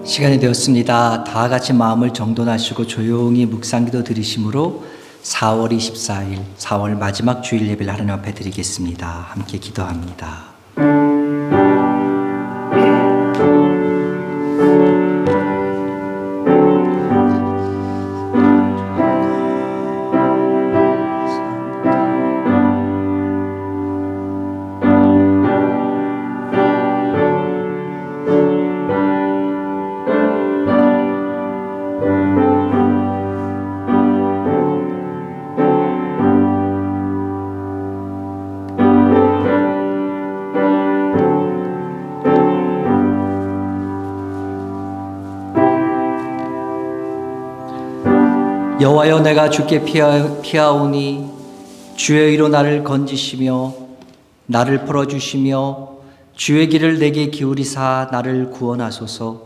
시간이 되었습니다. 다 같이 마음을 정돈하시고 조용히 묵상기도 드리심으로 4월 24일, 4월 마지막 주일 예배를 하나님 앞에 드리겠습니다. 함께 기도합니다. 여호와여, 내가 주께 피하오니 주의 의로 나를 건지시며 나를 풀어주시며 주의 길을 내게 기울이사 나를 구원하소서.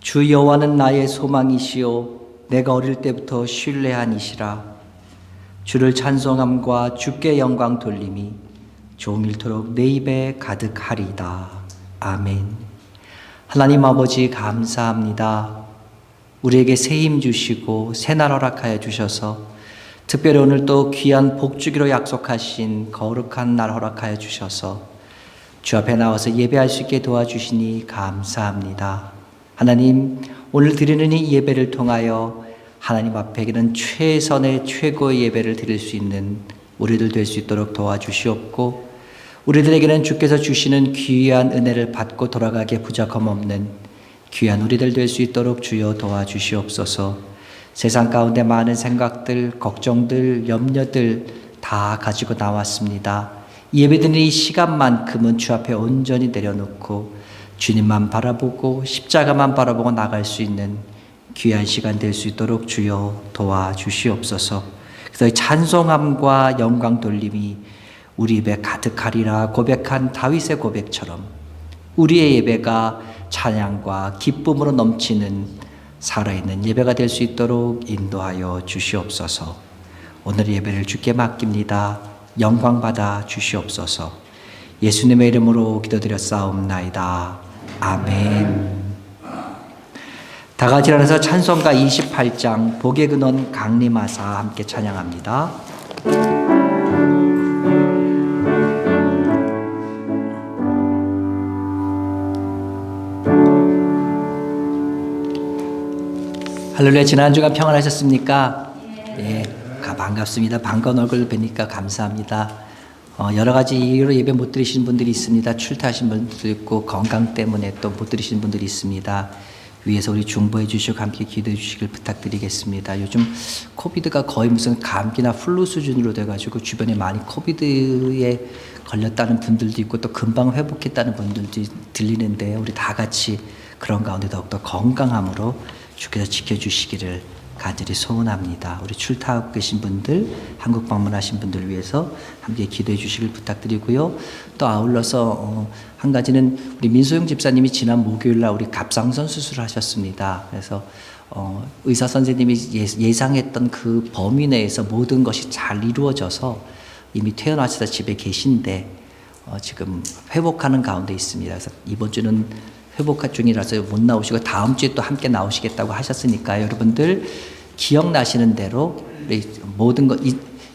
주 여호와는 나의 소망이시요 내가 어릴 때부터 신뢰한 이시라. 주를 찬송함과 주께 영광 돌림이 종일토록 내 입에 가득하리이다. 아멘. 하나님 아버지, 감사합니다. 우리에게 새 힘 주시고 새 날 허락하여 주셔서 특별히 오늘 또 귀한 복주기로 약속하신 거룩한 날 허락하여 주셔서 주 앞에 나와서 예배할 수 있게 도와주시니 감사합니다. 하나님, 오늘 드리는 이 예배를 통하여 하나님 앞에는 최선의 최고의 예배를 드릴 수 있는 우리들 될 수 있도록 도와주시옵고, 우리들에게는 주께서 주시는 귀한 은혜를 받고 돌아가기에 부족함 없는 귀한 우리들 될 수 있도록 주여 도와주시옵소서. 세상 가운데 많은 생각들, 걱정들, 염려들 다 가지고 나왔습니다. 예배드리는 이 시간만큼은 주 앞에 온전히 내려놓고 주님만 바라보고 십자가만 바라보고 나갈 수 있는 귀한 시간 될 수 있도록 주여 도와주시옵소서. 그래서 찬송함과 영광 돌림이 우리 입에 가득하리라 고백한 다윗의 고백처럼 우리의 예배가 찬양과 기쁨으로 넘치는 살아있는 예배가 될 수 있도록 인도하여 주시옵소서. 오늘 예배를 주께 맡깁니다. 영광 받아 주시옵소서. 예수님의 이름으로 기도드렸사옵나이다. 아멘. 다 같이 일어나서 찬송가 28장 복의 근원 강림하사 함께 찬양합니다. 할렐루야. 지난 주간 평안하셨습니까? 예, 반갑습니다. 반가운 얼굴 뵈니까 감사합니다. 여러 가지 이유로 예배 못 드리신 분들이 있습니다. 출타하신 분들도 있고 건강 때문에 또 못 드리신 분들이 있습니다. 위에서 우리 중보해 주시고 함께 기도해 주시길 부탁드리겠습이 요즘 코비드가 거의 무슨 감기나 플루 수준으로 돼가지고 주변에 많이 코비드에 걸렸다는 분들도 있고 또 금방 회복했다는 분들도 들리는데, 우리 다 같이 그런 가운데 더욱더 건강함으로 주께서 지켜주시기를 간절히 소원합니다. 우리 출타하고 계신 분들, 한국 방문하신 분들 위해서 함께 기도해 주시길 부탁드리고요. 또 아울러서 한 가지는 우리 민소영 집사님이 지난 목요일날 우리 갑상선 수술을 하셨습니다. 그래서 의사 선생님이 예상했던 그 범위 내에서 모든 것이 잘 이루어져서 이미 퇴원하셔서 집에 계신데 지금 회복하는 가운데 있습니다. 그래서 이번 주는 회복 중이라서 못 나오시고 다음 주에 또 함께 나오시겠다고 하셨으니까 여러분들 기억나시는 대로 모든 것,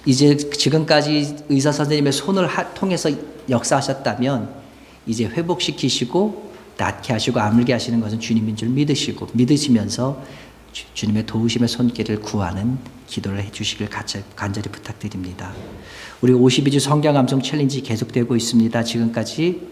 이제 지금까지 의사 선생님의 손을 통해서 역사하셨다면 이제 회복시키시고 낫게 하시고 아물게 하시는 것은 주님인 줄 믿으시면서 주님의 도우심의 손길을 구하는 기도를 해주시길 간절히 부탁드립니다. 우리 52주 성경 암송 챌린지 계속되고 있습니다. 지금까지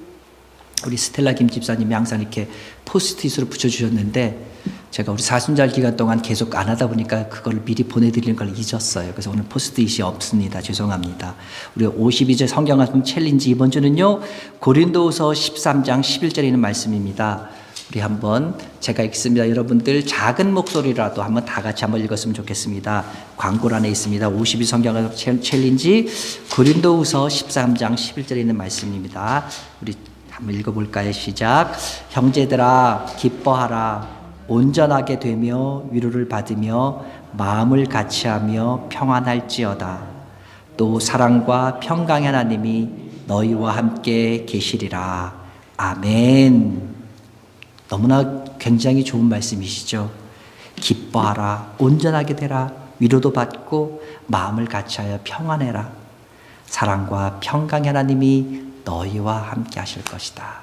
우리 스텔라 김 집사님이 항상 이렇게 포스트잇으로 붙여주셨는데 제가 우리 사순절 기간 동안 계속 안 하다 보니까 그걸 미리 보내드리는 걸 잊었어요. 그래서 오늘 포스트잇이 없습니다. 죄송합니다. 우리 52주 성경 암송 챌린지 이번 주는요, 고린도후서 13장 11절에 있는 말씀입니다. 우리 한번 제가 읽습니다. 여러분들 작은 목소리라도 한번 다 같이 한번 읽었으면 좋겠습니다. 광고란에 있습니다. 52 성경 챌린지 고린도후서 13장 11절에 있는 말씀입니다. 우리 한번 읽어볼까요? 시작. 형제들아 기뻐하라. 온전하게 되며 위로를 받으며 마음을 같이하며 평안할지어다. 또 사랑과 평강의 하나님이 너희와 함께 계시리라. 아멘. 너무나 굉장히 좋은 말씀이시죠. 기뻐하라, 온전하게 되라, 위로도 받고 마음을 같이하여 평안해라. 사랑과 평강의 하나님이 너희와 함께 하실 것이다.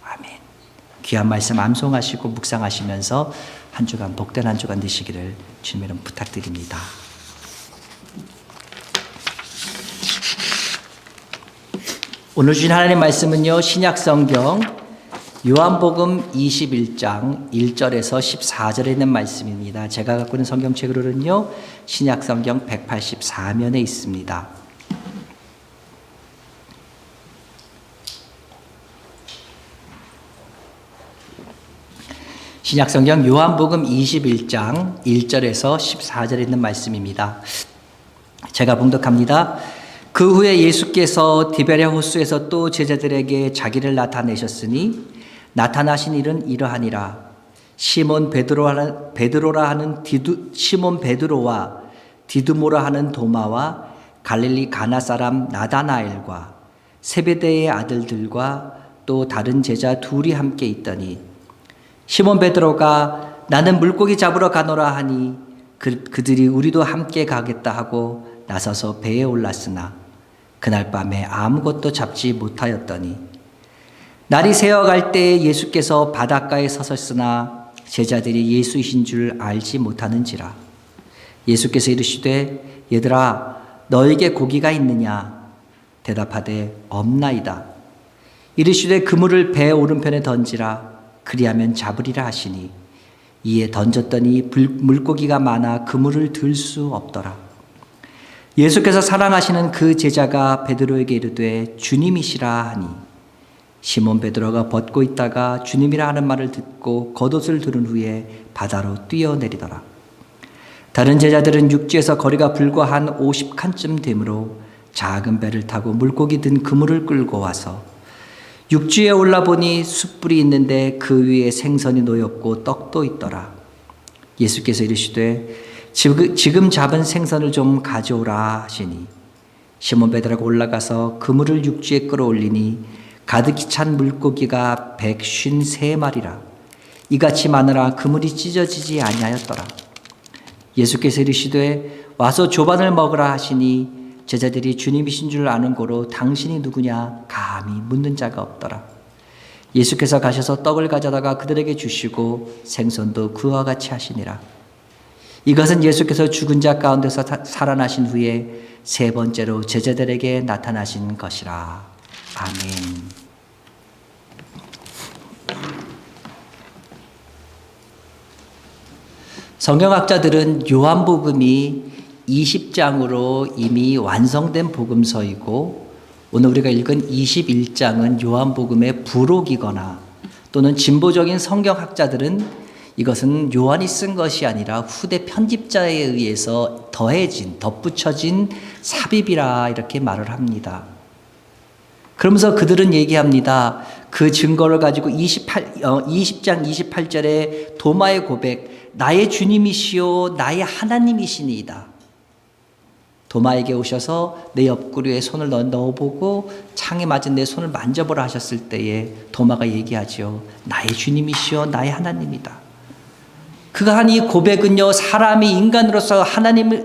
아멘. 귀한 말씀 암송하시고 묵상하시면서 한 주간 복된 한 주간 되시기를 주님 이름 부탁드립니다. 오늘 주신 하나님 말씀은요, 신약성경 요한복음 21장 1절에서 14절에 있는 말씀입니다. 제가 갖고 있는 성경책으로는요, 신약성경 184면에 있습니다. 신약성경 요한복음 21장 1절에서 14절에 있는 말씀입니다. 제가 봉독합니다. 그 후에 예수께서 디베랴 호수에서 또 제자들에게 자기를 나타내셨으니 나타나신 일은 이러하니라. 시몬 베드로라 하는 시몬 베드로와 디두모라 하는 도마와 갈릴리 가나 사람 나다나엘과 세베대의 아들들과 또 다른 제자 둘이 함께 있더니 시몬 베드로가 나는 물고기 잡으러 가노라 하니 그들이 우리도 함께 가겠다 하고 나서서 배에 올랐으나 그날 밤에 아무것도 잡지 못하였더니 날이 새어갈 때에 예수께서 바닷가에 서셨으나 제자들이 예수이신 줄 알지 못하는지라. 예수께서 이르시되 얘들아 너에게 고기가 있느냐? 대답하되 없나이다. 이르시되 그물을 배 오른편에 던지라. 그리하면 잡으리라 하시니 이에 던졌더니 물고기가 많아 그물을 들 수 없더라. 예수께서 사랑하시는 그 제자가 베드로에게 이르되 주님이시라 하니 시몬 베드로가 벗고 있다가 주님이라 하는 말을 듣고 겉옷을 두른 후에 바다로 뛰어내리더라. 다른 제자들은 육지에서 거리가 불과 한 50칸쯤 되므로 작은 배를 타고 물고기 든 그물을 끌고 와서 육지에 올라보니 숯불이 있는데 그 위에 생선이 놓였고 떡도 있더라. 예수께서 이르시되 지금 잡은 생선을 좀 가져오라 하시니 시몬 베드로가 올라가서 그물을 육지에 끌어올리니 가득히 찬 물고기가 153마리라. 이같이 많으라 그물이 찢어지지 아니하였더라. 예수께서 이르시되 와서 조반을 먹으라 하시니 제자들이 주님이신 줄 아는 고로 당신이 누구냐 감히 묻는 자가 없더라. 예수께서 가셔서 떡을 가져다가 그들에게 주시고 생선도 그와 같이 하시니라. 이것은 예수께서 죽은 자 가운데서 살아나신 후에 세 번째로 제자들에게 나타나신 것이라. 아멘. 성경학자들은 요한복음이 20장으로 이미 완성된 복음서이고 오늘 우리가 읽은 21장은 요한복음의 부록이거나 또는 진보적인 성경학자들은 이것은 요한이 쓴 것이 아니라 후대 편집자에 의해서 덧붙여진 삽입이라 이렇게 말을 합니다. 그러면서 그들은 얘기합니다. 그 증거를 가지고 20장 28절에 도마의 고백, 나의 주님이시오 나의 하나님이시니이다. 도마에게 오셔서 내 옆구리에 손을 넣어보고 창에 맞은 내 손을 만져보라 하셨을 때에 도마가 얘기하죠. 나의 주님이시오 나의 하나님이다. 그가 한 이 고백은요, 사람이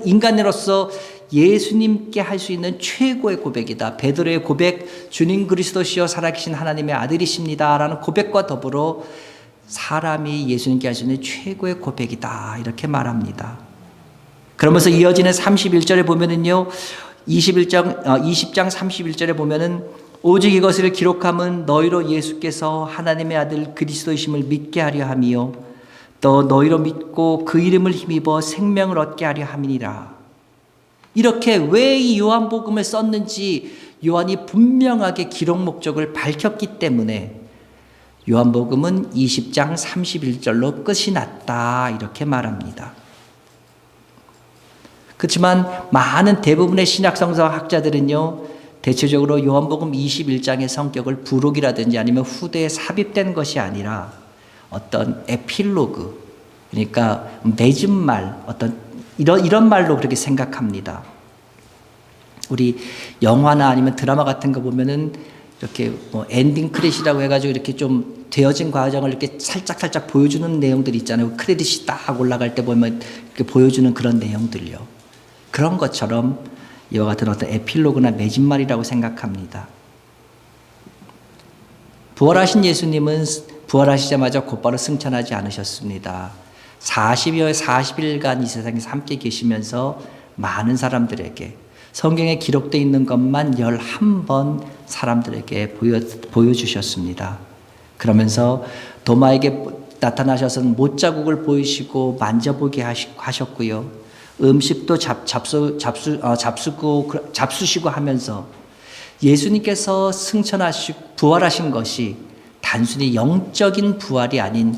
인간으로서 예수님께 할 수 있는 최고의 고백이다. 베드로의 고백, 주님 그리스도시여 살아계신 하나님의 아들이십니다 라는 고백과 더불어 사람이 예수님께 할 수 있는 최고의 고백이다 이렇게 말합니다. 그러면서 이어지는 31절에 보면은요, 20장 31절에 보면은 오직 이것을 기록함은 너희로 예수께서 하나님의 아들 그리스도이심을 믿게 하려 함이요 또 너희로 믿고 그 이름을 힘입어 생명을 얻게 하려 함이니라. 이렇게 왜 이 요한복음을 썼는지 요한이 분명하게 기록 목적을 밝혔기 때문에 요한복음은 20장 31절로 끝이 났다 이렇게 말합니다. 그렇지만 많은 대부분의 신약성서 학자들은요, 대체적으로 요한복음 21장의 성격을 부록이라든지 아니면 후대에 삽입된 것이 아니라 어떤 에필로그, 그러니까 맺은 말, 어떤 이런 말로 그렇게 생각합니다. 우리 영화나 아니면 드라마 같은 거 보면은 이렇게 뭐 엔딩 크레딧이라고 해가지고 이렇게 좀 되어진 과정을 이렇게 살짝 보여주는 내용들 있잖아요. 크레딧이 딱 올라갈 때 보면 이렇게 보여주는 그런 내용들요. 그런 것처럼 이와 같은 어떤 에필로그나 매진말이라고 생각합니다. 부활하신 예수님은 부활하시자마자 곧바로 승천하지 않으셨습니다. 40일간 이 세상에서 함께 계시면서 많은 사람들에게 성경에 기록되어 있는 것만 11번 사람들에게 보여주셨습니다. 그러면서 도마에게 나타나셔서는 못자국을 보이시고 만져보게 하셨고요. 음식도 잡수시고 하면서 예수님께서 부활하신 것이 단순히 영적인 부활이 아닌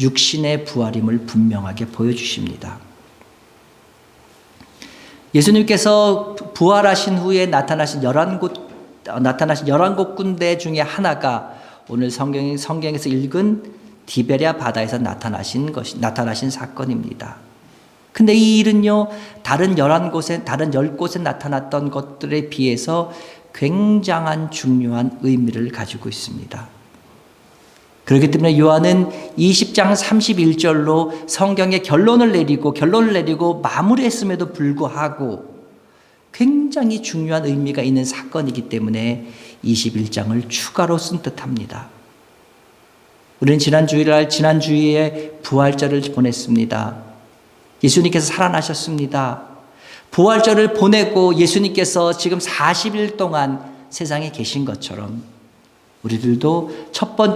육신의 부활임을 분명하게 보여주십니다. 예수님께서 부활하신 후에 나타나신 11곳 군데 중에 하나가 오늘 성경에서 읽은 디베랴 바다에서 나타나신 사건입니다. 근데 이 일은요, 다른 10곳에 나타났던 것들에 비해서 굉장한 중요한 의미를 가지고 있습니다. 그렇기 때문에 요한은 20장 31절로 성경의 결론을 내리고 마무리했음에도 불구하고 굉장히 중요한 의미가 있는 사건이기 때문에 21장을 추가로 쓴 듯합니다. 우리는 지난 주일에 부활절을 보냈습니다. 예수님께서 살아나셨습니다. 부활절을 보내고 예수님께서 지금 40일 동안 세상에 계신 것처럼 우리들도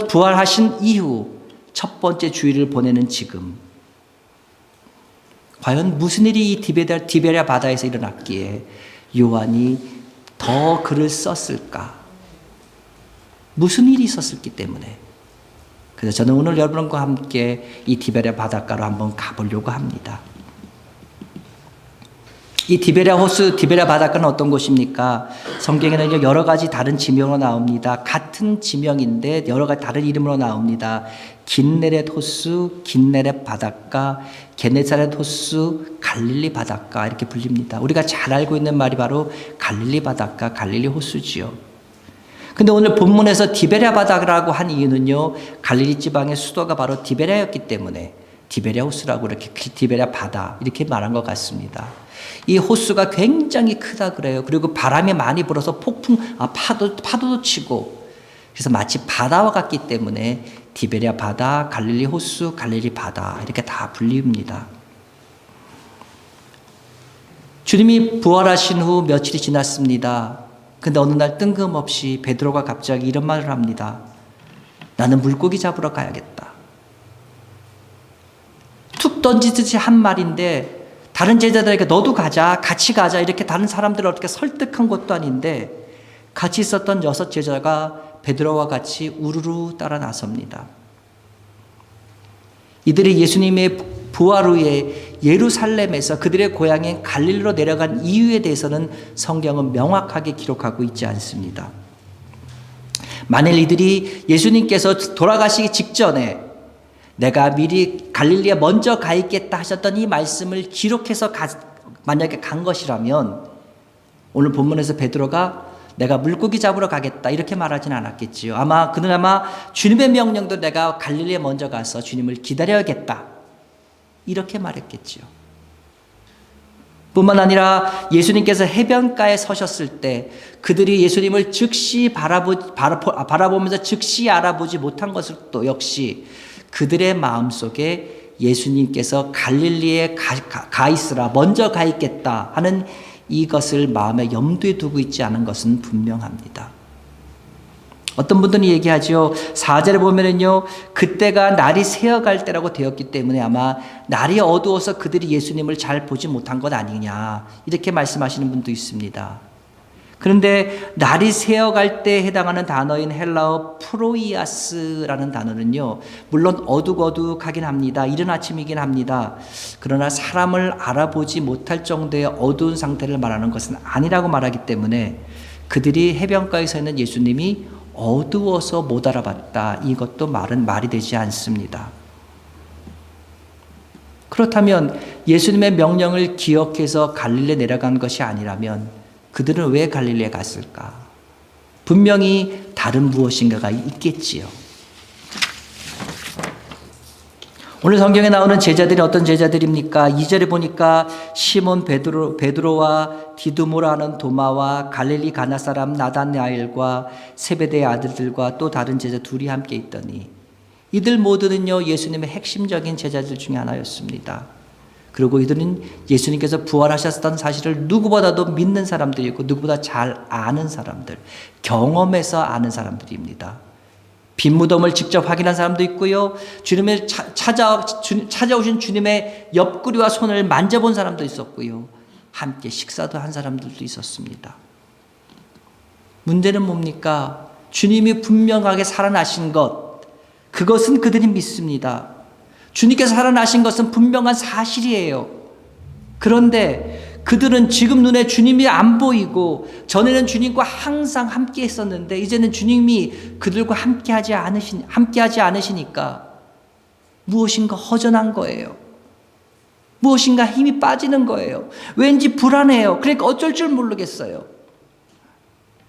부활하신 이후 첫 번째 주일을 보내는 지금 과연 무슨 일이 이 디베랴 바다에서 일어났기에 요한이 더 글을 썼을까? 무슨 일이 있었기 때문에. 그래서 저는 오늘 여러분과 함께 이 디베랴 바닷가로 한번 가보려고 합니다. 이 디베랴 바닷가는 어떤 곳입니까? 성경에는 여러 가지 다른 지명으로 나옵니다. 같은 지명인데 여러 가지 다른 이름으로 나옵니다. 긴네렛 호수, 긴네렛 바닷가, 게네사렛 호수, 갈릴리 바닷가 이렇게 불립니다. 우리가 잘 알고 있는 말이 바로 갈릴리 바닷가, 갈릴리 호수지요. 근데 오늘 본문에서 디베랴 바다라고 한 이유는요, 갈릴리 지방의 수도가 바로 디베랴였기 때문에 디베랴 호수라고 이렇게 디베랴 바다 이렇게 말한 것 같습니다. 이 호수가 굉장히 크다 그래요. 그리고 바람이 많이 불어서 파도도 치고 그래서 마치 바다와 같기 때문에 디베랴 바다, 갈릴리 호수, 갈릴리 바다 이렇게 다 불립니다. 주님이 부활하신 후 며칠이 지났습니다. 근데 어느 날 뜬금없이 베드로가 갑자기 이런 말을 합니다. 나는 물고기 잡으러 가야겠다. 툭 던지듯이 한 말인데 다른 제자들에게 너도 가자, 같이 가자 이렇게 다른 사람들을 어떻게 설득한 것도 아닌데 같이 있었던 6 제자가 베드로와 같이 우르르 따라 나섭니다. 이들이 예수님의 부활 후에 예루살렘에서 그들의 고향인 갈릴리로 내려간 이유에 대해서는 성경은 명확하게 기록하고 있지 않습니다. 만일 이들이 예수님께서 돌아가시기 직전에 내가 미리 갈릴리에 먼저 가 있겠다 하셨던 이 말씀을 기록해서 만약에 간 것이라면 오늘 본문에서 베드로가 내가 물고기 잡으러 가겠다 이렇게 말하지는 않았겠지요. 그는 아마 주님의 명령도 내가 갈릴리에 먼저 가서 주님을 기다려야겠다 이렇게 말했겠지요. 뿐만 아니라 예수님께서 해변가에 서셨을 때 그들이 예수님을 즉시 바라보면서 즉시 알아보지 못한 것을 또 역시 그들의 마음속에 예수님께서 갈릴리에 가 있으라 먼저 가 있겠다 하는 이것을 마음에 염두에 두고 있지 않은 것은 분명합니다. 어떤 분들은 얘기하죠. 4절에 보면은요, 그때가 날이 새어갈 때라고 되었기 때문에 아마 날이 어두워서 그들이 예수님을 잘 보지 못한 것 아니냐 이렇게 말씀하시는 분도 있습니다. 그런데 날이 새어갈 때에 해당하는 단어인 헬라어 프로이아스라는 단어는요, 물론 어둑어둑하긴 합니다. 이른 아침이긴 합니다. 그러나 사람을 알아보지 못할 정도의 어두운 상태를 말하는 것은 아니라고 말하기 때문에 그들이 해변가에 서 있는 예수님이 어두워서 못 알아봤다. 이것도 말이 되지 않습니다. 그렇다면 예수님의 명령을 기억해서 갈릴리에 내려간 것이 아니라면 그들은 왜 갈릴리에 갔을까? 분명히 다른 무엇인가가 있겠지요. 오늘 성경에 나오는 제자들이 어떤 제자들입니까? 2절에 보니까 시몬 베드로와 디두모라 하는 도마와 갈릴리 가나 사람 나다나엘과 세베대의 아들들과 또 다른 제자 둘이 함께 있더니 이들 모두는요 예수님의 핵심적인 제자들 중에 하나였습니다. 그리고 이들은 예수님께서 부활하셨다는 사실을 누구보다도 믿는 사람들이고 누구보다 잘 아는 사람들, 경험해서 아는 사람들입니다. 빈 무덤을 직접 확인한 사람도 있고요. 주님의 찾아오신 주님의 옆구리와 손을 만져본 사람도 있었고요. 함께 식사도 한 사람들도 있었습니다. 문제는 뭡니까? 주님이 분명하게 살아나신 것, 그것은 그들이 믿습니다. 주님께서 살아나신 것은 분명한 사실이에요. 그런데 그들은 지금 눈에 주님이 안 보이고 전에는 주님과 항상 함께 했었는데 이제는 주님이 그들과 함께하지 않으시니까 무엇인가 허전한 거예요. 무엇인가 힘이 빠지는 거예요. 왠지 불안해요. 그러니까 어쩔 줄 모르겠어요.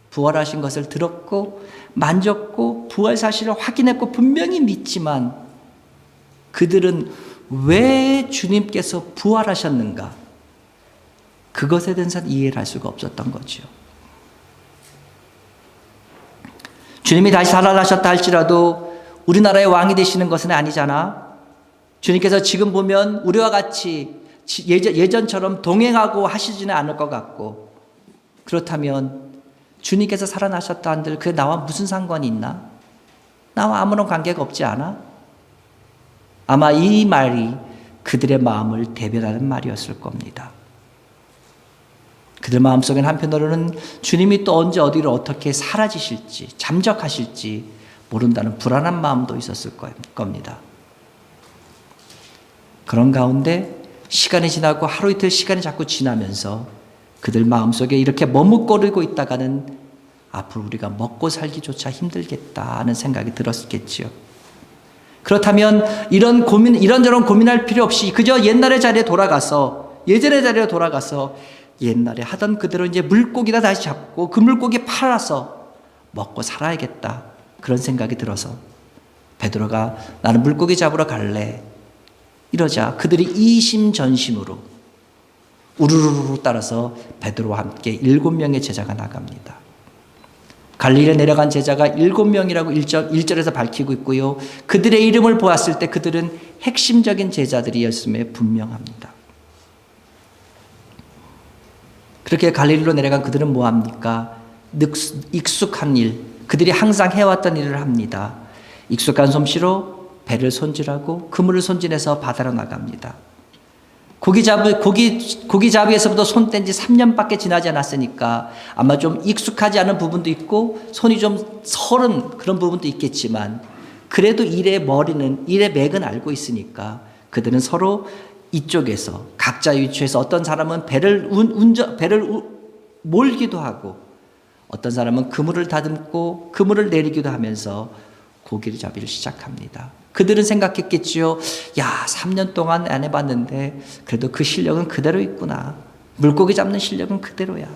부활하신 것을 들었고 만졌고 부활 사실을 확인했고 분명히 믿지만 그들은 왜 주님께서 부활하셨는가? 그것에 대해서 이해를 할 수가 없었던 거죠. 주님이 다시 살아나셨다 할지라도 우리나라의 왕이 되시는 것은 아니잖아. 주님께서 지금 보면 우리와 같이 예전처럼 동행하고 하시지는 않을 것 같고, 그렇다면 주님께서 살아나셨다 한들 그게 나와 무슨 상관이 있나? 나와 아무런 관계가 없지 않아? 아마 이 말이 그들의 마음을 대변하는 말이었을 겁니다. 그들 마음속엔 한편으로는 주님이 또 언제 어디로 어떻게 사라지실지 잠적하실지 모른다는 불안한 마음도 있었을 겁니다. 그런 가운데 시간이 지나고 하루 이틀 시간이 자꾸 지나면서 그들 마음속에 이렇게 머뭇거리고 있다가는 앞으로 우리가 먹고 살기조차 힘들겠다 하는 생각이 들었겠지요. 그렇다면 이런저런 고민할 필요 없이 그저 옛날의 자리에 돌아가서, 예전의 자리에 돌아가서 옛날에 하던 그대로 이제 물고기나 다시 잡고 그 물고기 팔아서 먹고 살아야겠다, 그런 생각이 들어서 베드로가 나는 물고기 잡으러 갈래 이러자 그들이 이심전심으로 우르르르 따라서 베드로와 함께 7명의 제자가 나갑니다. 갈릴리에 내려간 제자가 7명이라고 1절에서 밝히고 있고요. 그들의 이름을 보았을 때 그들은 핵심적인 제자들이었음에 분명합니다. 그렇게 갈릴리로 내려간 그들은 뭐합니까? 익숙한 일, 그들이 항상 해왔던 일을 합니다. 익숙한 솜씨로 배를 손질하고 그물을 손질해서 바다로 나갑니다. 고기잡이에서부터 손 뗀 지 3년밖에 지나지 않았으니까 아마 좀 익숙하지 않은 부분도 있고 손이 좀 서른 그런 부분도 있겠지만 그래도 일의 맥은 알고 있으니까 그들은 서로 이쪽에서 각자의 위치에서 어떤 사람은 배를 몰기도 하고 어떤 사람은 그물을 다듬고 그물을 내리기도 하면서 고기를 잡기를 시작합니다. 그들은 생각했겠지요. 야, 3년 동안 안 해봤는데 그래도 그 실력은 그대로 있구나. 물고기 잡는 실력은 그대로야.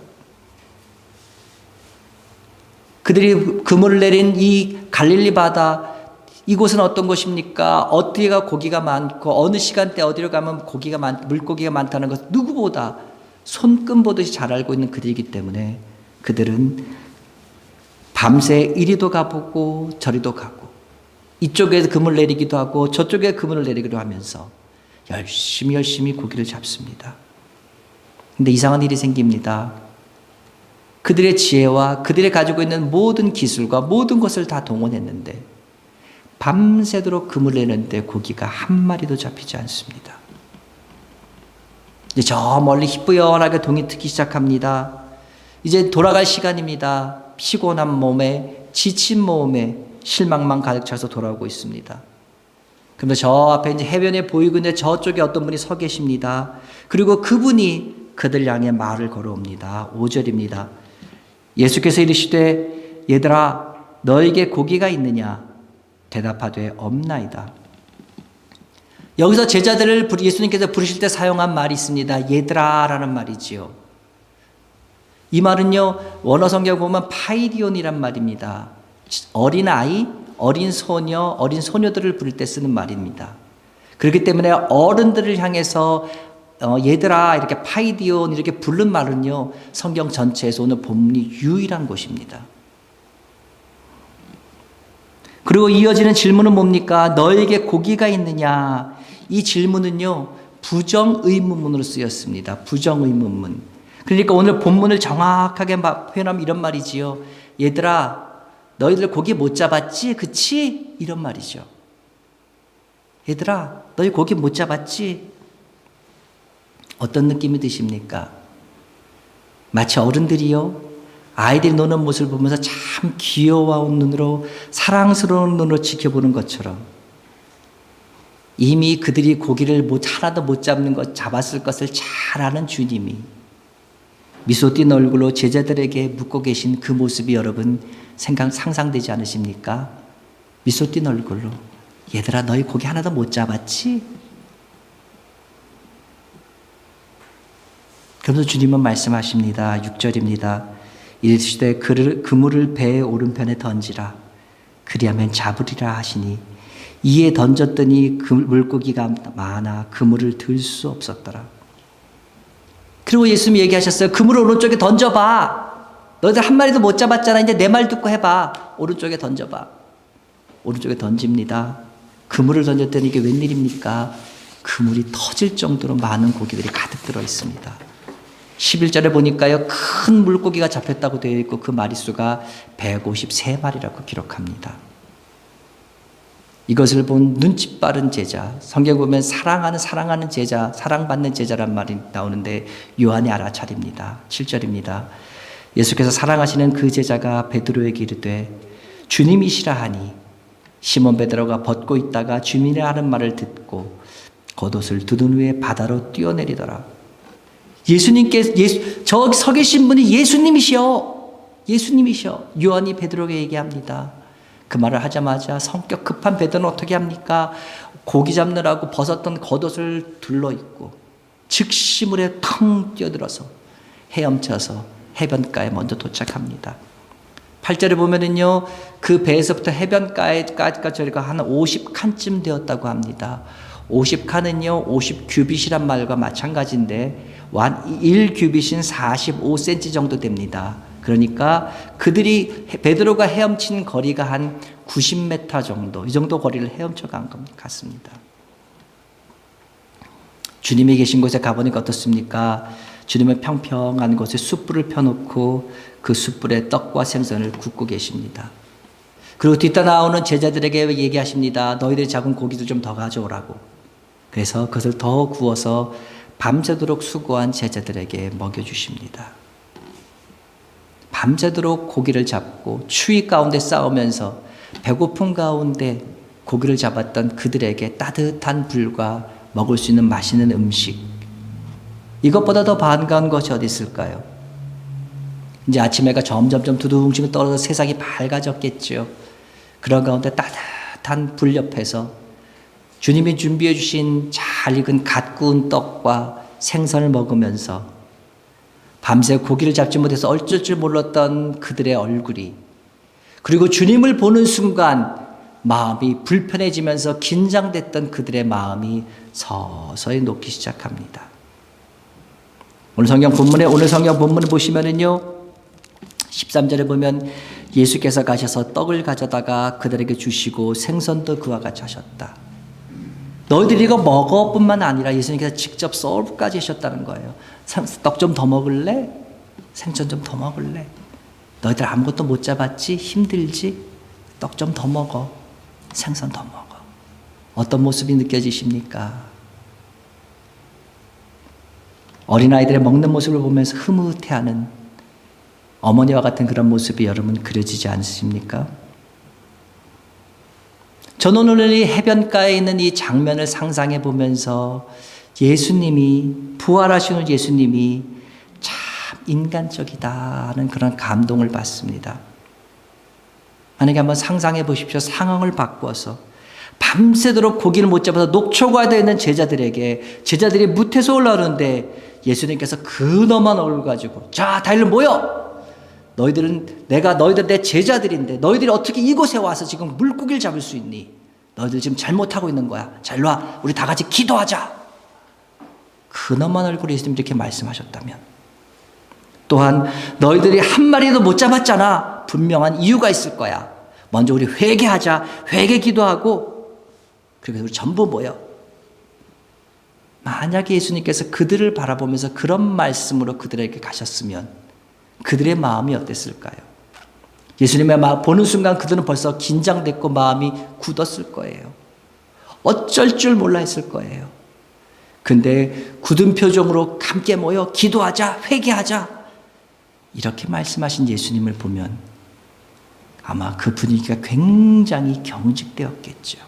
그들이 그물을 내린 이 갈릴리 바다, 이곳은 어떤 곳입니까? 어디가 고기가 많고 어느 시간대 어디로 가면 물고기가 많다는 것을 누구보다 손금 보듯이 잘 알고 있는 그들이기 때문에 그들은 밤새 이리도 가보고 저리도 가고 이쪽에 그물 내리기도 하고 저쪽에 그물을 내리기도 하면서 열심히 고기를 잡습니다. 근데 이상한 일이 생깁니다. 그들의 지혜와 그들이 가지고 있는 모든 기술과 모든 것을 다 동원했는데 밤새도록 그물 내는데 고기가 한 마리도 잡히지 않습니다. 이제 저 멀리 희뿌연하게 동이 트기 시작합니다. 이제 돌아갈 시간입니다. 피곤한 몸에 지친 몸에 실망만 가득 차서 돌아오고 있습니다. 그런데 저 앞에 이제 해변에 보이고 있는데 저쪽에 어떤 분이 서 계십니다. 그리고 그분이 그들 향해 말을 걸어옵니다. 5절입니다. 예수께서 이르시되 얘들아 너에게 고기가 있느냐? 대답하되 없나이다. 여기서 제자들을 예수님께서 부르실 때 사용한 말이 있습니다. 얘들아 라는 말이지요. 이 말은요 원어 성경 보면 파이디온이란 말입니다. 어린아이, 어린 소녀, 어린 소녀들을 부를 때 쓰는 말입니다. 그렇기 때문에 어른들을 향해서 얘들아 이렇게 파이디온 이렇게 부른 말은요, 성경 전체에서 오늘 본문이 유일한 곳입니다. 그리고 이어지는 질문은 뭡니까? 너에게 고기가 있느냐? 이 질문은요, 부정의문문으로 쓰였습니다. 부정의문문. 그러니까 오늘 본문을 정확하게 표현하면 이런 말이지요. 얘들아, 너희들 고기 못 잡았지? 그치? 이런 말이죠. 얘들아, 너희 고기 못 잡았지? 어떤 느낌이 드십니까? 마치 어른들이요, 아이들이 노는 모습을 보면서 참 귀여워하는 눈으로, 사랑스러운 눈으로 지켜보는 것처럼 이미 그들이 고기를 하나도 못 잡았을 것을 잘 아는 주님이 미소 띈 얼굴로 제자들에게 묻고 계신 그 모습이 여러분 상상되지 않으십니까? 미소 띈 얼굴로, 얘들아 너희 고기 하나도 못 잡았지? 그러면서 주님은 말씀하십니다. 6절입니다. 이르시되 그물을 배의 오른편에 던지라. 그리하면 잡으리라 하시니 이에 던졌더니 그 물고기가 많아 그물을 들 수 없었더라. 그리고 예수님이 얘기하셨어요. 그물을 오른쪽에 던져봐. 너희들 한 마리도 못 잡았잖아. 이제 내 말 듣고 해봐. 오른쪽에 던져봐. 오른쪽에 던집니다. 그물을 던졌더니 이게 웬일입니까? 그물이 터질 정도로 많은 고기들이 가득 들어 있습니다. 11절에 보니까요, 큰 물고기가 잡혔다고 되어 있고 그 마리수가 153마리라고 기록합니다. 이것을 본 눈치 빠른 제자, 성경 보면 사랑하는 제자, 사랑받는 제자란 말이 나오는데 요한이 알아차립니다. 7절입니다. 예수께서 사랑하시는 그 제자가 베드로에게 이르되 주님이시라 하니 시몬 베드로가 벗고 있다가 주님이 하는 말을 듣고 겉옷을 두둔 후에 바다로 뛰어내리더라. 저기 서 계신 분이 예수님이시여. 요한이 베드로에게 얘기합니다. 그 말을 하자마자 성격 급한 베드로는 어떻게 합니까? 고기 잡느라고 벗었던 겉옷을 둘러입고 즉시 물에 텅 뛰어들어서 헤엄쳐서 해변가에 먼저 도착합니다. 8절에 보면은요, 그 배에서부터 해변가에까지가 저희가 한 50칸쯤 되었다고 합니다. 50칸은요, 50규빗이란 말과 마찬가지인데 1규빗은 45cm 정도 됩니다. 그러니까 그들이 베드로가 헤엄친 거리가 한 90m 정도, 이 정도 거리를 헤엄쳐 간 것 같습니다. 주님이 계신 곳에 가보니까 어떻습니까? 주님은 평평한 곳에 숯불을 펴놓고 그 숯불에 떡과 생선을 굽고 계십니다. 그리고 뒤따 나오는 제자들에게 얘기하십니다. 너희들이 잡은 고기도 좀 더 가져오라고. 그래서 그것을 더 구워서 밤새도록 수고한 제자들에게 먹여주십니다. 밤새도록 고기를 잡고 추위 가운데 싸우면서 배고픔 가운데 고기를 잡았던 그들에게 따뜻한 불과 먹을 수 있는 맛있는 음식, 이것보다 더 반가운 것이 어디 있을까요? 이제 아침 해가 점점점 두둥실 떨어져 세상이 밝아졌겠죠. 그런 가운데 따뜻한 불 옆에서 주님이 준비해 주신 잘 익은 갓 구운 떡과 생선을 먹으면서 밤새 고기를 잡지 못해서 어쩔 줄 몰랐던 그들의 얼굴이, 그리고 주님을 보는 순간 마음이 불편해지면서 긴장됐던 그들의 마음이 서서히 녹기 시작합니다. 오늘 성경 본문을 보시면은요, 13절에 보면 예수께서 가셔서 떡을 가져다가 그들에게 주시고 생선도 그와 같이 하셨다. 너희들이 이거 먹어 뿐만 아니라 예수님께서 직접 서브까지 하셨다는 거예요. 떡 좀 더 먹을래? 생선 좀 더 먹을래? 너희들 아무것도 못 잡았지? 힘들지? 떡 좀 더 먹어. 생선 더 먹어. 어떤 모습이 느껴지십니까? 어린아이들의 먹는 모습을 보면서 흐뭇해하는 어머니와 같은 그런 모습이 여러분 그려지지 않으십니까? 저는 오늘 이 해변가에 있는 이 장면을 상상해 보면서 예수님이, 부활하신 예수님이 참 인간적이다는 그런 감동을 받습니다. 만약에 한번 상상해 보십시오. 상황을 바꾸어서 밤새도록 고기를 못 잡아서 녹초가 되어 있는 제자들이 무태서 올라오는데 예수님께서 근엄한 얼굴 가지고, 자, 다 일로 모여! 너희들 내 제자들인데 너희들이 어떻게 이곳에 와서 지금 물고기를 잡을 수 있니? 너희들 지금 잘못하고 있는 거야. 자, 일로 와. 우리 다 같이 기도하자. 그놈만 얼굴에 예수님이 이렇게 말씀하셨다면, 또한 너희들이 한 마리도 못 잡았잖아. 분명한 이유가 있을 거야. 먼저 우리 회개하자. 회개 기도하고, 그리고 우리 전부 모여. 만약에 예수님께서 그들을 바라보면서 그런 말씀으로 그들에게 가셨으면 그들의 마음이 어땠을까요? 예수님의 마음 보는 순간 그들은 벌써 긴장됐고 마음이 굳었을 거예요. 어쩔 줄 몰라 했을 거예요. 근데 굳은 표정으로 함께 모여 기도하자, 회개하자, 이렇게 말씀하신 예수님을 보면 아마 그 분위기가 굉장히 경직되었겠죠.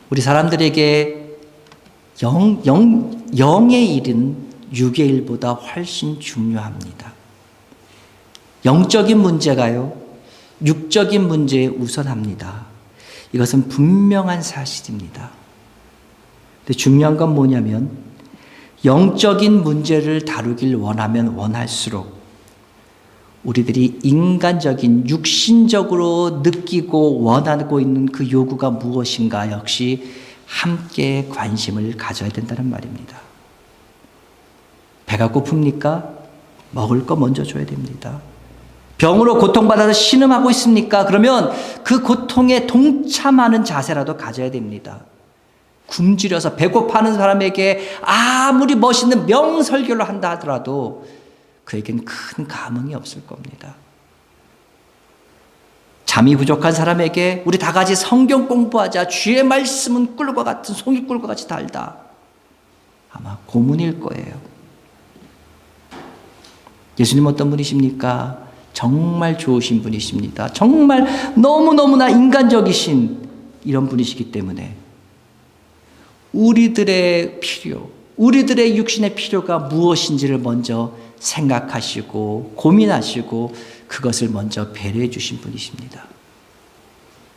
우리 사람들에게 영의 일은 육의 일보다 훨씬 중요합니다. 영적인 문제가요, 육적인 문제에 우선합니다. 이것은 분명한 사실입니다. 근데 중요한 건 뭐냐면, 영적인 문제를 다루길 원하면 원할수록 우리들이 인간적인, 육신적으로 느끼고 원하고 있는 그 요구가 무엇인가 역시 함께 관심을 가져야 된다는 말입니다. 배가 고픕니까? 먹을 거 먼저 줘야 됩니다. 병으로 고통받아서 신음하고 있습니까? 그러면 그 고통에 동참하는 자세라도 가져야 됩니다. 굶주려서 배고파하는 사람에게 아무리 멋있는 명설교를 한다 하더라도 그에겐 큰 감흥이 없을 겁니다. 잠이 부족한 사람에게 우리 다 같이 성경 공부하자, 주의 말씀은 꿀과 같은 송이꿀과 같이 달다, 아마 고문일 거예요. 예수님 어떤 분이십니까? 정말 좋으신 분이십니다. 정말 너무너무나 인간적이신 이런 분이시기 때문에 우리들의 필요, 우리들의 육신의 필요가 무엇인지를 먼저 생각하시고 고민하시고 그것을 먼저 배려해 주신 분이십니다.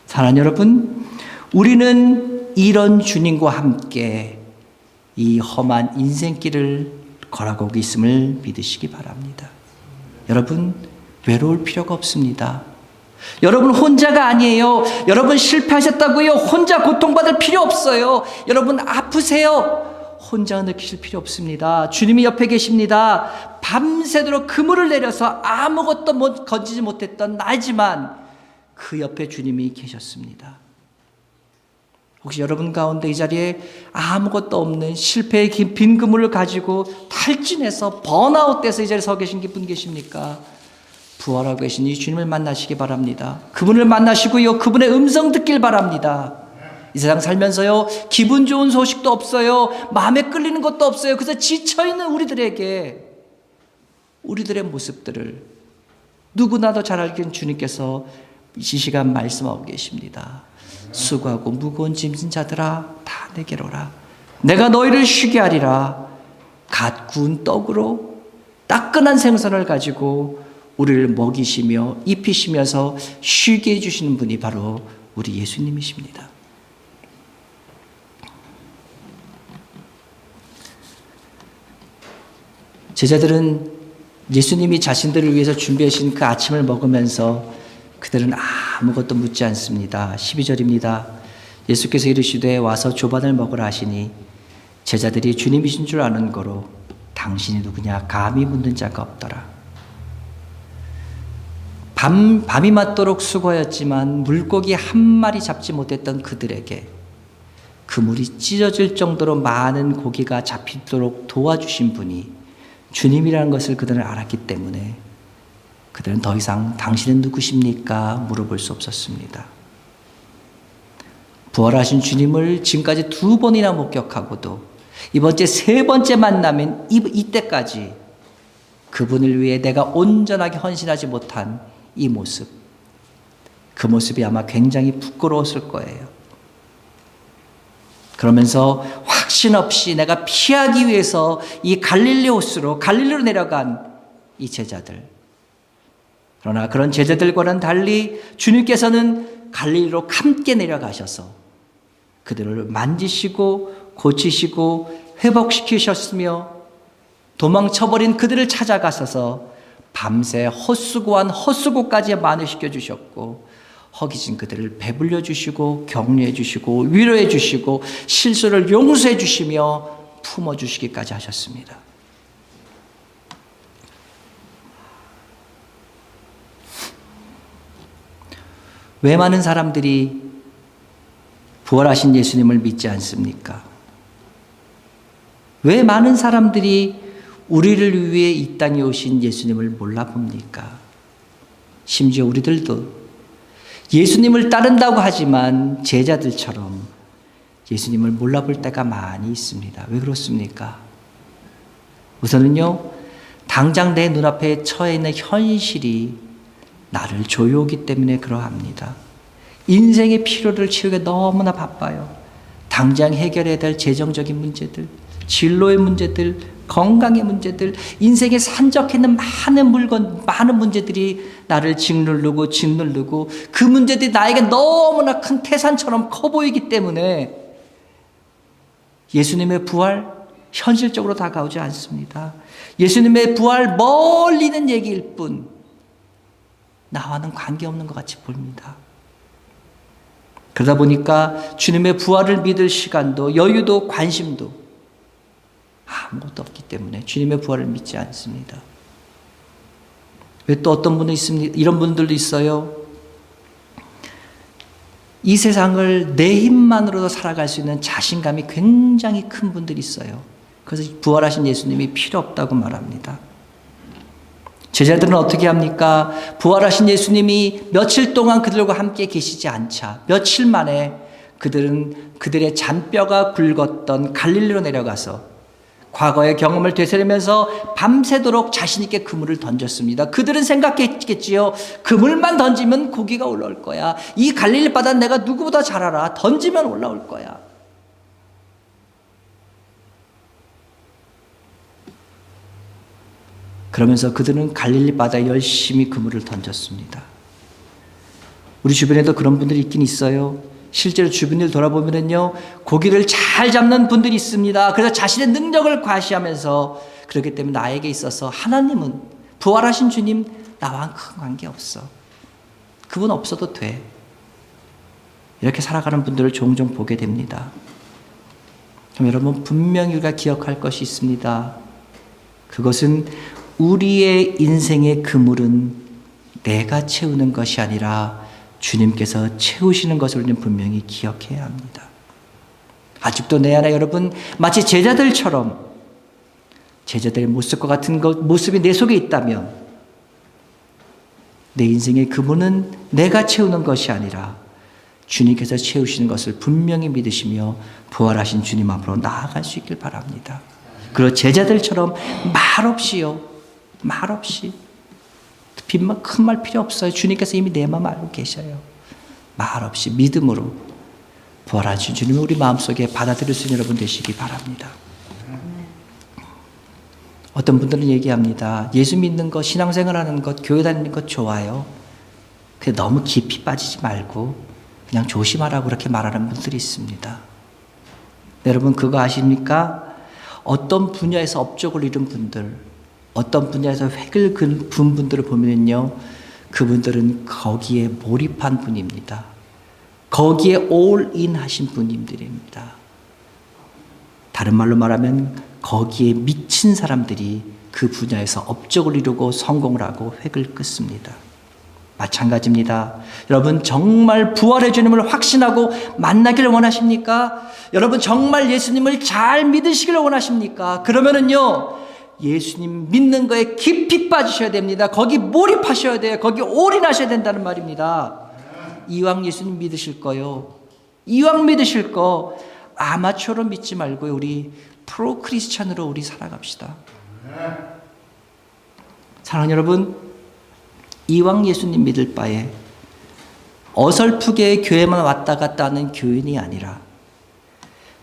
사랑하는 여러분, 우리는 이런 주님과 함께 이 험한 인생길을 걸어가고 있음을 믿으시기 바랍니다. 여러분, 외로울 필요가 없습니다. 여러분 혼자가 아니에요. 여러분 실패하셨다고요? 혼자 고통받을 필요 없어요. 여러분 아프세요? 혼자 느끼실 필요 없습니다. 주님이 옆에 계십니다. 밤새도록 그물을 내려서 아무것도 건지지 못했던 나지만 그 옆에 주님이 계셨습니다. 혹시 여러분 가운데 이 자리에 아무것도 없는 실패의 빈 그물을 가지고 탈진해서 번아웃돼서 이 자리에 서 계신 분 계십니까? 부활하고 계신 이 주님을 만나시기 바랍니다. 그분을 만나시고요, 그분의 음성 듣길 바랍니다. 이 세상 살면서요, 기분 좋은 소식도 없어요. 마음에 끌리는 것도 없어요. 그래서 지쳐있는 우리들에게 우리들의 모습들을 누구나도 잘 알기는 주님께서 이 시간 말씀하고 계십니다. 수고하고 무거운 짐진 자들아, 다 내게로 오라. 내가 너희를 쉬게 하리라. 갓 구운 떡으로 따끈한 생선을 가지고 우리를 먹이시며 입히시면서 쉬게 해주시는 분이 바로 우리 예수님이십니다. 제자들은 예수님이 자신들을 위해서 준비하신 그 아침을 먹으면서 그들은 아무것도 묻지 않습니다. 12절입니다. 예수께서 이르시되 와서 조반을 먹으라 하시니 제자들이 주님이신 줄 아는 거로 당신이 누구냐 감히 묻는 자가 없더라. 밤이 맞도록 수고하였지만 물고기 한 마리 잡지 못했던 그들에게 그물이 찢어질 정도로 많은 고기가 잡히도록 도와주신 분이 주님이라는 것을 그들은 알았기 때문에 그들은 더 이상 당신은 누구십니까? 물어볼 수 없었습니다. 부활하신 주님을 지금까지 2번이나 목격하고도 이번째 3번째 만나면 이때까지 그분을 위해 내가 온전하게 헌신하지 못한 이 모습, 그 모습이 아마 굉장히 부끄러웠을 거예요. 그러면서 확신 없이 내가 피하기 위해서 이 갈릴리로 내려간 이 제자들. 그러나 그런 제자들과는 달리 주님께서는 갈릴리로 함께 내려가셔서 그들을 만지시고 고치시고 회복시키셨으며 도망쳐버린 그들을 찾아가셔서 밤새 헛수고한 헛수고까지 만회시켜 주셨고 허기진 그들을 배불려 주시고 격려해 주시고 위로해 주시고 실수를 용서해 주시며 품어 주시기까지 하셨습니다. 왜 많은 사람들이 부활하신 예수님을 믿지 않습니까? 왜 많은 사람들이 우리를 위해 이 땅에 오신 예수님을 몰라봅니까? 심지어 우리들도 예수님을 따른다고 하지만 제자들처럼 예수님을 몰라볼 때가 많이 있습니다. 왜 그렇습니까? 우선은요, 당장 내 눈앞에 처해 있는 현실이 나를 조여오기 때문에 그러합니다. 인생의 필요를 채우기 너무나 바빠요. 당장 해결해야 될 재정적인 문제들, 진로의 문제들, 건강의 문제들, 인생에 산적해 있는 많은 문제들이 나를 짓누르고 그 문제들이 나에게 너무나 큰 태산처럼 커 보이기 때문에 예수님의 부활 현실적으로 다가오지 않습니다. 예수님의 부활 멀리 있는 얘기일 뿐 나와는 관계없는 것 같이 보입니다. 그러다 보니까 주님의 부활을 믿을 시간도 여유도 관심도 아무것도 없기 때문에 주님의 부활을 믿지 않습니다. 왜 또 어떤 분이 있습니까? 이런 분들도 있어요. 이 세상을 내 힘만으로도 살아갈 수 있는 자신감이 굉장히 큰 분들이 있어요. 그래서 부활하신 예수님이 필요 없다고 말합니다. 제자들은 어떻게 합니까? 부활하신 예수님이 며칠 동안 그들과 함께 계시지 않자 며칠 만에 그들은 그들의 잔뼈가 굵었던 갈릴리로 내려가서 과거의 경험을 되새기면서 밤새도록 자신 있게 그물을 던졌습니다. 그들은 생각했겠지요. 그물만 던지면 고기가 올라올 거야. 이 갈릴리 바다 내가 누구보다 잘 알아. 던지면 올라올 거야. 그러면서 그들은 갈릴리 바다에 열심히 그물을 던졌습니다. 우리 주변에도 그런 분들이 있긴 있어요. 실제로 주변을 돌아보면요, 고기를 잘 잡는 분들이 있습니다. 그래서 자신의 능력을 과시하면서 그렇기 때문에 나에게 있어서 하나님은 부활하신 주님 나와 큰 관계 없어. 그분 없어도 돼. 이렇게 살아가는 분들을 종종 보게 됩니다. 그럼 여러분 분명히 우리가 기억할 것이 있습니다. 그것은 우리의 인생의 그물은 내가 채우는 것이 아니라 주님께서 채우시는 것을 우리는 분명히 기억해야 합니다. 아직도 내 안에 여러분 마치 제자들처럼 제자들의 모습과 같은 모습이 내 속에 있다면 내 인생의 그물은 내가 채우는 것이 아니라 주님께서 채우시는 것을 분명히 믿으시며 부활하신 주님 앞으로 나아갈 수 있길 바랍니다. 그리고 제자들처럼 말없이 큰 말 필요 없어요. 주님께서 이미 내 마음 알고 계셔요. 말없이 믿음으로 부활하신 주님을 우리 마음속에 받아들일 수 있는 여러분 되시기 바랍니다. 어떤 분들은 얘기합니다. 예수 믿는 것, 신앙생활하는 것, 교회 다니는 것 좋아요. 근데 너무 깊이 빠지지 말고 그냥 조심하라고 그렇게 말하는 분들이 있습니다. 여러분 그거 아십니까? 어떤 분야에서 업적을 이룬 분들, 어떤 분야에서 획을 그은 분들을 보면요, 그분들은 거기에 몰입한 분입니다. 거기에 올인 하신 분들입니다. 다른 말로 말하면 거기에 미친 사람들이 그 분야에서 업적을 이루고 성공을 하고 획을 긋습니다. 마찬가지입니다. 여러분 정말 부활의 주님을 확신하고 만나기를 원하십니까? 여러분 정말 예수님을 잘 믿으시기를 원하십니까? 그러면은요, 예수님 믿는 거에 깊이 빠지셔야 됩니다. 거기 몰입하셔야 돼요. 거기 올인하셔야 된다는 말입니다. 이왕 예수님 믿으실 거요, 이왕 믿으실 거 아마추어로 믿지 말고요, 우리 프로 크리스찬으로 우리 살아갑시다. 사랑하는 여러분, 이왕 예수님 믿을 바에 어설프게 교회만 왔다 갔다 하는 교인이 아니라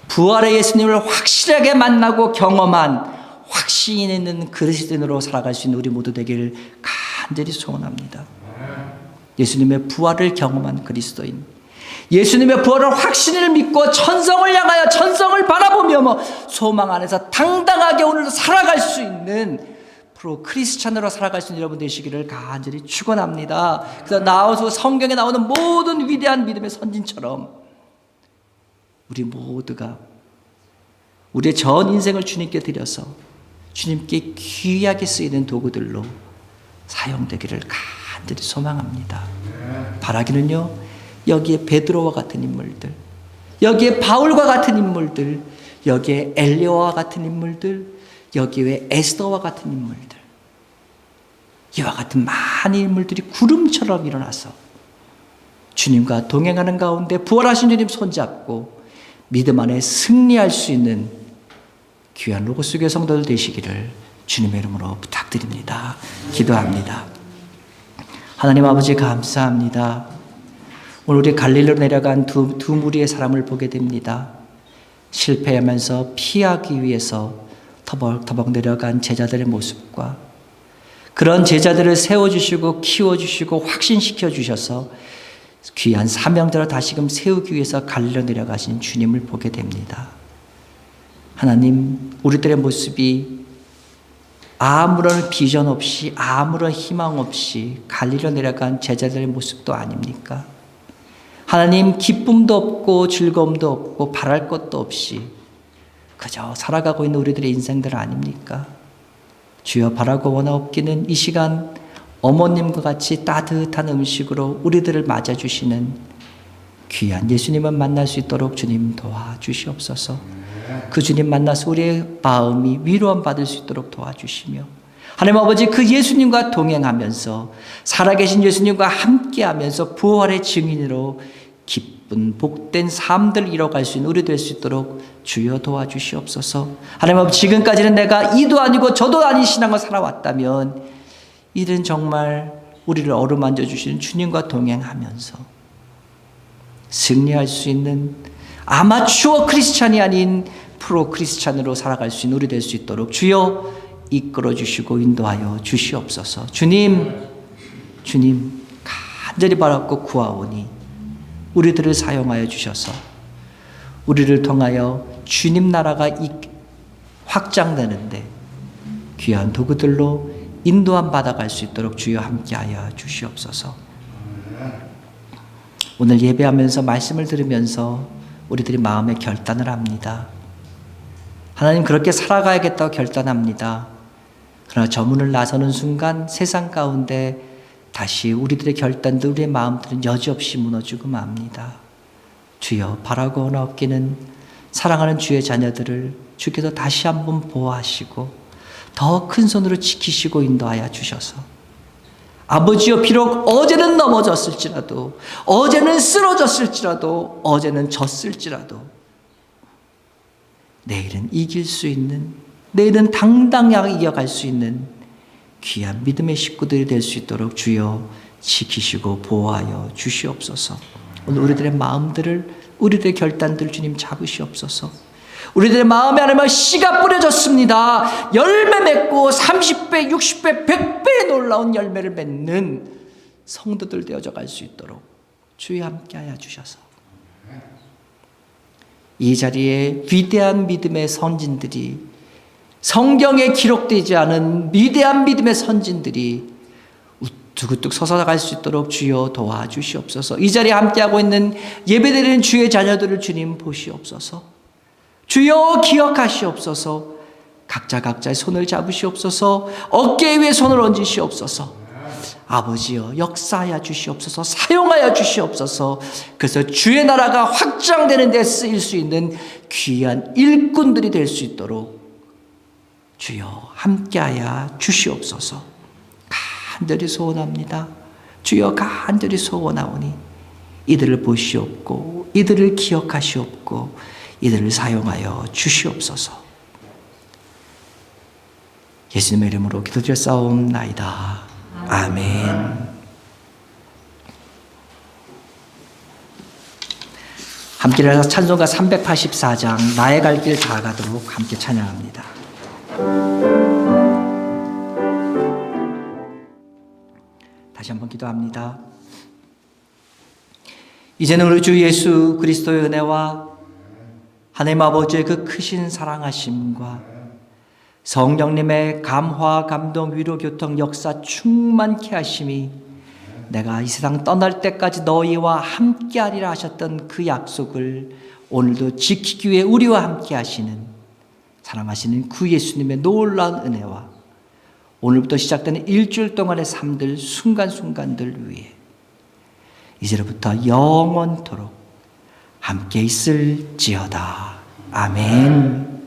부활의 예수님을 확실하게 만나고 경험한 확신 있는 그리스도인으로 살아갈 수 있는 우리 모두 되기를 간절히 소원합니다. 예수님의 부활을 경험한 그리스도인, 예수님의 부활을 확신을 믿고 천성을 향하여 천성을 바라보며 소망 안에서 당당하게 오늘도 살아갈 수 있는 프로 크리스찬으로 살아갈 수 있는 여러분 되시기를 간절히 축원합니다. 그래서 나와서 성경에 나오는 모든 위대한 믿음의 선진처럼 우리 모두가 우리의 전 인생을 주님께 드려서 주님께 귀하게 쓰이는 도구들로 사용되기를 간절히 소망합니다. 바라기는요, 여기에 베드로와 같은 인물들, 여기에 바울과 같은 인물들, 여기에 엘리야와 같은 인물들, 여기에 에스더와 같은 인물들, 이와 같은 많은 인물들이 구름처럼 일어나서 주님과 동행하는 가운데 부활하신 주님 손잡고 믿음 안에 승리할 수 있는 귀한 로고스 교회 성도들 되시기를 주님의 이름으로 부탁드립니다. 기도합니다. 하나님 아버지 감사합니다. 오늘 우리 갈릴리로 내려간 두 무리의 사람을 보게 됩니다. 실패하면서 피하기 위해서 터벅터벅 내려간 제자들의 모습과 그런 제자들을 세워주시고 키워주시고 확신시켜 주셔서 귀한 사명대로 다시금 세우기 위해서 갈릴리로 내려가신 주님을 보게 됩니다. 하나님, 우리들의 모습이 아무런 비전 없이 아무런 희망 없이 갈릴리로 내려간 제자들의 모습도 아닙니까? 하나님, 기쁨도 없고 즐거움도 없고 바랄 것도 없이 그저 살아가고 있는 우리들의 인생들 아닙니까? 주여, 바라고 원하옵기는 이 시간 어머님과 같이 따뜻한 음식으로 우리들을 맞아주시는 귀한 예수님을 만날 수 있도록 주님 도와주시옵소서. 그 주님 만나서 우리의 마음이 위로함 받을 수 있도록 도와주시며, 하나님 아버지, 그 예수님과 동행하면서 살아계신 예수님과 함께하면서 부활의 증인으로 기쁜 복된 삶들을 이뤄갈 수 있는 우리 될 수 있도록 주여 도와주시옵소서. 하나님 아버지, 지금까지는 내가 이도 아니고 저도 아닌 신앙을 살아왔다면 이들은 정말 우리를 어루만져 주시는 주님과 동행하면서 승리할 수 있는 아마추어 크리스찬이 아닌 프로 크리스찬으로 살아갈 수 있는 우리 될 수 있도록 주여 이끌어 주시고 인도하여 주시옵소서. 주님 간절히 바라고 구하오니 우리들을 사용하여 주셔서 우리를 통하여 주님 나라가 확장되는데 귀한 도구들로 인도함 받아갈 수 있도록 주여 함께하여 주시옵소서. 오늘 예배하면서 말씀을 들으면서 우리들이 마음의 결단을 합니다. 하나님, 그렇게 살아가야겠다고 결단합니다. 그러나 저 문을 나서는 순간 세상 가운데 다시 우리들의 결단들, 우리의 마음들은 여지없이 무너지고 맙니다. 주여, 바라고 원하옵기는 사랑하는 주의 자녀들을 주께서 다시 한번 보호하시고 더 큰 손으로 지키시고 인도하여 주셔서, 아버지여, 비록 어제는 넘어졌을지라도, 어제는 쓰러졌을지라도, 어제는 졌을지라도 내일은 이길 수 있는, 내일은 당당하게 이어갈 수 있는 귀한 믿음의 식구들이 될 수 있도록 주여 지키시고 보호하여 주시옵소서. 오늘 우리들의 마음들을, 우리들의 결단들을 주님 잡으시옵소서. 우리들의 마음에 하나님 씨가 뿌려졌습니다. 열매 맺고 30배, 60배, 100배의 놀라운 열매를 맺는 성도들 되어져 갈 수 있도록 주여 함께하여 주셔서 이 자리에 위대한 믿음의 선진들이, 성경에 기록되지 않은 위대한 믿음의 선진들이 우뚝우뚝 서서 나갈 수 있도록 주여 도와주시옵소서. 이 자리에 함께하고 있는 예배드리는 주의 자녀들을 주님 보시옵소서. 주여 기억하시옵소서. 각자의 손을 잡으시옵소서. 어깨 위에 손을 얹으시옵소서. 아버지여, 역사하여 주시옵소서. 사용하여 주시옵소서. 그래서 주의 나라가 확장되는 데 쓰일 수 있는 귀한 일꾼들이 될 수 있도록 주여 함께하여 주시옵소서. 간절히 소원합니다. 주여 간절히 소원하오니 이들을 보시옵고 이들을 기억하시옵고 이들을 사용하여 주시옵소서. 예수님의 이름으로 기도드렸사옵나이다. 아멘. 함께 일어나서 찬송가 384장 나의 갈 길 다 가도록 함께 찬양합니다. 다시 한번 기도합니다. 이제는 우리 주 예수 그리스도의 은혜와 하나님 아버지의 그 크신 사랑하심과 성령님의 감화, 감동, 위로, 교통, 역사 충만케 하심이 내가 이 세상 떠날 때까지 너희와 함께하리라 하셨던 그 약속을 오늘도 지키기 위해 우리와 함께 하시는 사랑하시는 그 예수님의 놀라운 은혜와 오늘부터 시작되는 일주일 동안의 삶들 순간순간들 위해 이제로부터 영원토록 함께 있을지어다. 아멘.